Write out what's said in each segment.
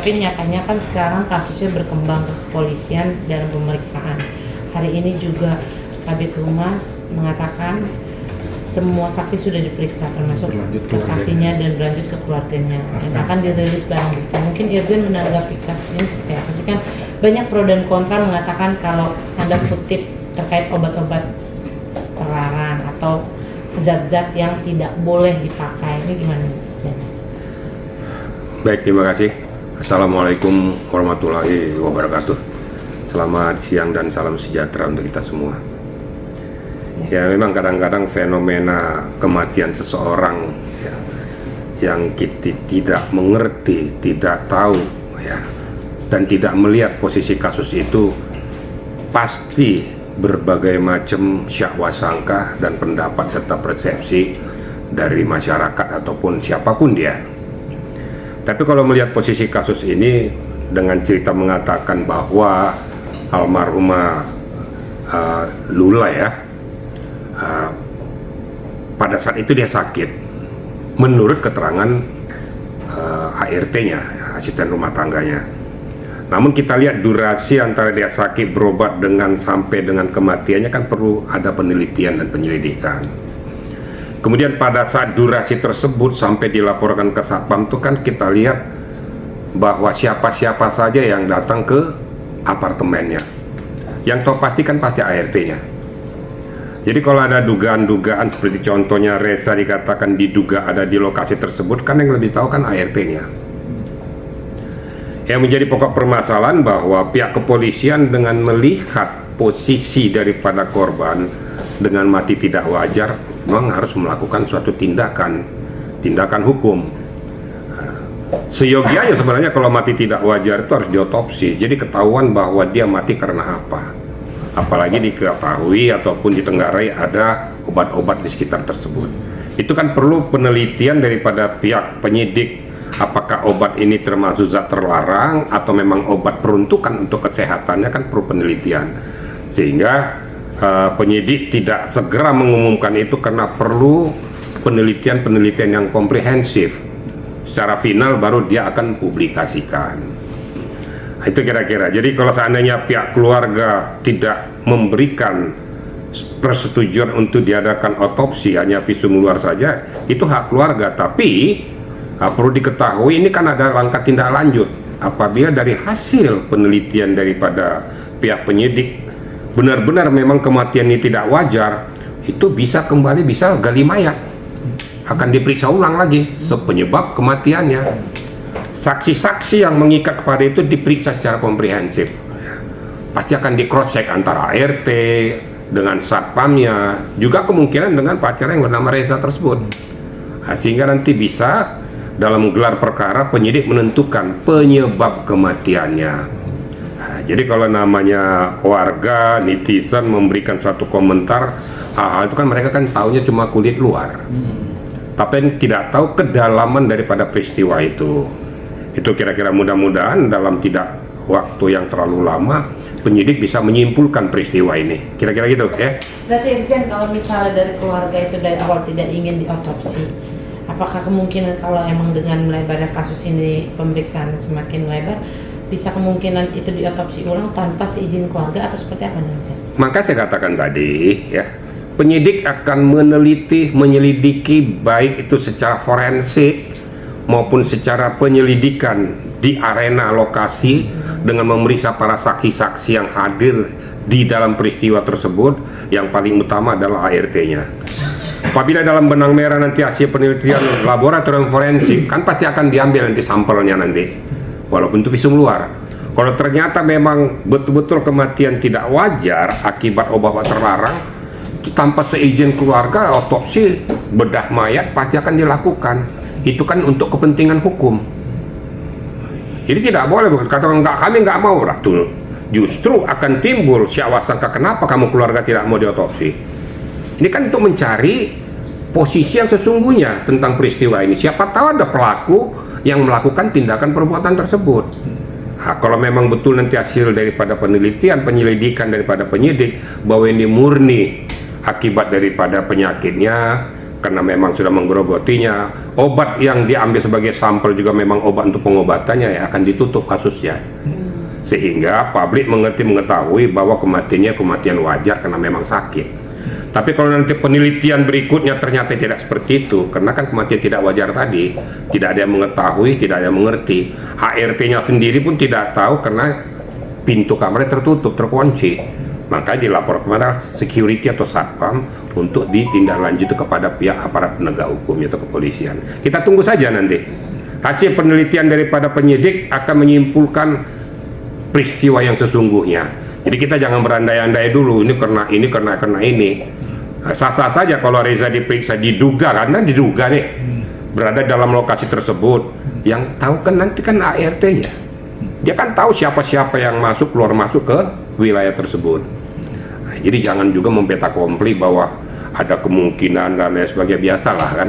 Tapi nyatanya kan sekarang kasusnya berkembang ke kepolisian dalam pemeriksaan. Hari ini juga Kabid Humas mengatakan semua saksi sudah diperiksa termasuk kasihnya dan berlanjut ke keluarganya dan akan dirilis barang bukti. Mungkin Irjen menanggapi kasus ini seperti apa sih? Kan banyak pro dan kontra mengatakan kalau Anda kutip terkait obat-obat terlarang atau zat-zat yang tidak boleh dipakai, ini gimana Irjen? Baik, terima kasih. Assalamualaikum warahmatullahi wabarakatuh. Selamat siang dan salam sejahtera untuk kita semua. Ya, memang kadang-kadang fenomena kematian seseorang ya, yang kita tidak mengerti, tidak tahu ya, dan tidak melihat posisi kasus itu, pasti berbagai macam syakwasangka dan pendapat serta persepsi dari masyarakat ataupun siapapun dia. Tapi kalau melihat posisi kasus ini dengan cerita mengatakan bahwa almarhumah Lula ya, pada saat itu dia sakit menurut keterangan ART-nya, asisten rumah tangganya. Namun kita lihat durasi antara dia sakit berobat dengan sampai dengan kematiannya kan perlu ada penelitian dan penyelidikan. Kemudian pada saat durasi tersebut sampai dilaporkan ke Satpam itu kan kita lihat bahwa siapa-siapa saja yang datang ke apartemennya. Yang tahu pasti kan pasti ART-nya. Jadi kalau ada dugaan-dugaan seperti contohnya Reza dikatakan diduga ada di lokasi tersebut, kan yang lebih tahu kan ART-nya. Yang menjadi pokok permasalahan bahwa pihak kepolisian dengan melihat posisi daripada korban dengan mati tidak wajar, memang harus melakukan suatu tindakan hukum. Seyogianya sebenarnya kalau mati tidak wajar itu harus diotopsi, jadi ketahuan bahwa dia mati karena apa. Apalagi diketahui ataupun ditenggarai ada obat-obat di sekitar tersebut. Itu kan perlu penelitian daripada pihak penyidik, apakah obat ini termasuk zat terlarang atau memang obat peruntukan untuk kesehatannya, kan perlu penelitian. Sehingga penyidik tidak segera mengumumkan itu karena perlu penelitian yang komprehensif. Secara final baru dia akan publikasikan. Itu kira-kira. Jadi kalau seandainya pihak keluarga tidak memberikan persetujuan untuk diadakan otopsi, hanya visum luar saja, itu hak keluarga. Tapi perlu diketahui ini kan ada langkah tindak lanjut. Apabila dari hasil penelitian daripada pihak penyidik benar-benar memang kematian ini tidak wajar, itu bisa kembali gali mayat, akan diperiksa ulang lagi sepenyebab kematiannya. Saksi-saksi yang mengikat kepada itu diperiksa secara komprehensif. Pasti akan di cross check antara ART dengan satpamnya, juga kemungkinan dengan pacar yang bernama Reza tersebut. Sehingga nanti bisa dalam gelar perkara penyidik menentukan penyebab kematiannya. Jadi kalau namanya warga netizen memberikan suatu komentar, hal itu kan mereka kan taunya cuma kulit luar, tapi tidak tahu kedalaman daripada peristiwa itu. Itu kira-kira mudah-mudahan dalam tidak waktu yang terlalu lama penyidik bisa menyimpulkan peristiwa ini. Kira-kira gitu ya. Berarti Irjen, kalau misalnya dari keluarga itu dari awal tidak ingin diotopsi, apakah kemungkinan kalau emang dengan melebarnya kasus ini pemeriksaan semakin lebar, bisa kemungkinan itu diotopsi ulang tanpa seizin keluarga atau seperti apa nih Irjen? Maka saya katakan tadi ya, penyidik akan meneliti, menyelidiki baik itu secara forensik maupun secara penyelidikan di arena lokasi dengan memeriksa para saksi-saksi yang hadir di dalam peristiwa tersebut. Yang paling utama adalah ART-nya. Apabila dalam benang merah nanti hasil penelitian laboratorium forensik, kan pasti akan diambil nanti sampelnya nanti, walaupun itu visum luar. Kalau ternyata memang betul-betul kematian tidak wajar akibat obat terlarang, itu tanpa seizin keluarga, otopsi bedah mayat pasti akan dilakukan. Itu kan untuk kepentingan hukum. Jadi tidak boleh katakan enggak, kami enggak mau lah tuh. Justru akan timbul syakwasangka kenapa kamu keluarga tidak mau diotopsi. Ini kan untuk mencari posisi yang sesungguhnya tentang peristiwa ini. Siapa tahu ada pelaku yang melakukan tindakan perbuatan tersebut. Nah, kalau memang betul nanti hasil daripada penelitian, penyelidikan daripada penyidik bahwa ini murni akibat daripada penyakitnya, karena memang sudah menggerogotinya. Obat yang diambil sebagai sampel juga memang obat untuk pengobatannya, ya akan ditutup kasusnya. Sehingga publik mengetahui bahwa kematiannya kematian wajar karena memang sakit. Tapi kalau nanti penelitian berikutnya ternyata tidak seperti itu, karena kan kematian tidak wajar tadi, tidak ada yang mengetahui, tidak ada yang mengerti. HRT-nya sendiri pun tidak tahu karena pintu kamarnya tertutup, terkunci. Maka dilapor kepada security atau satpam untuk ditindaklanjuti kepada pihak aparat penegak hukum atau kepolisian. Kita tunggu saja nanti. Hasil penelitian daripada penyidik akan menyimpulkan peristiwa yang sesungguhnya. Jadi kita jangan berandai-andai dulu, ini karena ini. Sah-sah saja kalau Reza diperiksa, diduga, karena diduga nih berada dalam lokasi tersebut. Yang tahu kan nanti kan ART-nya. Dia kan tahu siapa-siapa yang keluar masuk ke wilayah tersebut. Nah, jadi jangan juga membeta kompli bahwa ada kemungkinan dan lain sebagainya. Biasalah kan,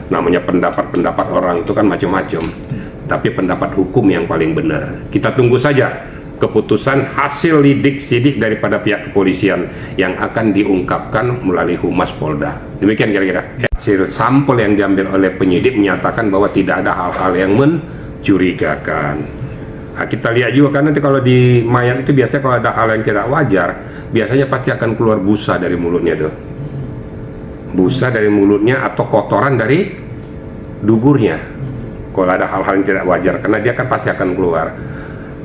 namanya pendapat orang itu kan macam-macam. Tapi pendapat hukum yang paling benar. Kita tunggu saja keputusan hasil lidik sidik daripada pihak kepolisian yang akan diungkapkan melalui Humas Polda. Demikian kira-kira. Hasil sampel yang diambil oleh penyidik menyatakan bahwa tidak ada hal-hal yang mencurigakan. Nah, kita lihat juga kan nanti kalau di mayat itu biasanya kalau ada hal yang tidak wajar, biasanya pasti akan keluar busa dari mulutnya tuh. Busa dari mulutnya atau kotoran dari duburnya. Kalau ada hal-hal yang tidak wajar, karena dia kan pasti akan keluar.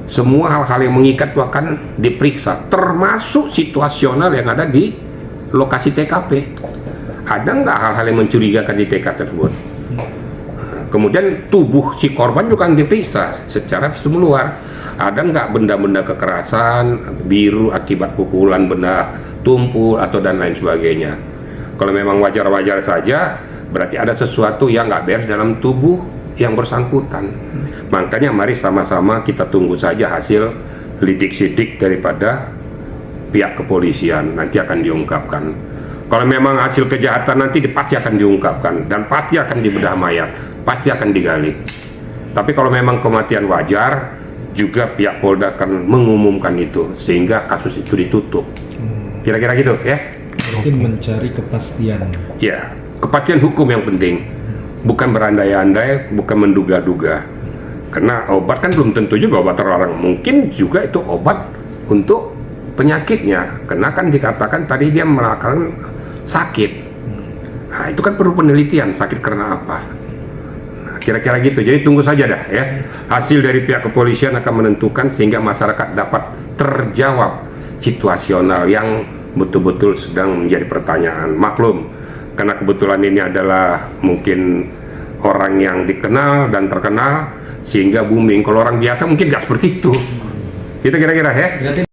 Semua hal-hal yang mengikat itu akan diperiksa, termasuk situasional yang ada di lokasi TKP. Ada nggak hal-hal yang mencurigakan di TKP tersebut? Kemudian tubuh si korban juga akan diperiksa secara visum luar. Ada nggak benda-benda kekerasan, biru akibat pukulan benda tumpul atau dan lain sebagainya. Kalau memang wajar-wajar saja, berarti ada sesuatu yang nggak beres dalam tubuh yang bersangkutan. Makanya mari sama-sama kita tunggu saja hasil lidik sidik daripada pihak kepolisian, nanti akan diungkapkan. Kalau memang hasil kejahatan nanti pasti akan diungkapkan dan pasti akan dibedah mayat, pasti akan digali. Tapi kalau memang kematian wajar, juga pihak Polda akan mengumumkan itu sehingga kasus itu ditutup. Kira-kira gitu ya. Mungkin mencari kepastian. Ya, kepastian hukum yang penting. Bukan berandai-andai, bukan menduga-duga. Karena obat kan belum tentu juga obat terlarang. Mungkin juga itu obat untuk penyakitnya. Karena kan dikatakan tadi dia merasakan sakit. Nah, itu kan perlu penelitian, sakit karena apa. Nah, kira-kira gitu. Jadi tunggu saja dah ya. Hasil dari pihak kepolisian akan menentukan sehingga masyarakat dapat terjawab situasional yang betul-betul sedang menjadi pertanyaan. Maklum, karena kebetulan ini adalah mungkin orang yang dikenal dan terkenal sehingga booming. Kalau orang biasa mungkin nggak seperti itu. Gitu kira-kira ya.